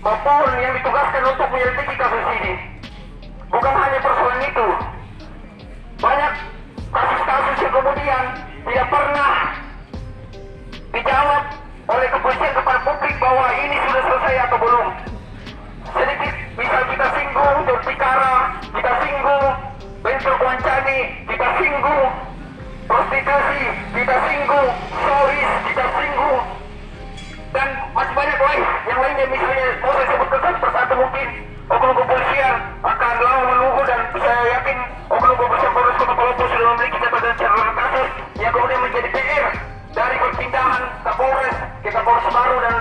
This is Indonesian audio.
maupun yang ditugaskan untuk menyelidiki kasus ini. Bukan hanya persoalan itu, banyak kasus-kasus yang kemudian tidak pernah dijawab oleh kepolisian kepada publik bahwa ini sudah selesai atau belum. Sedikit misal kita singgung Jogtikara, kita singgung Bentrok Wancani, kita singgung prostitusi, kita singgung sois, kita singgung, dan masih banyak yang lainnya. Misalnya mau saya sebutkan satu persatu, mungkin oknum kepolisian akan lama menunggu, dan saya yakin oknum kepolisian Polres Kota Palopo sudah memiliki catatan catatan kasus yang kemudian menjadi PR dari perpindahan Kapolres ke Kapolres baru, dan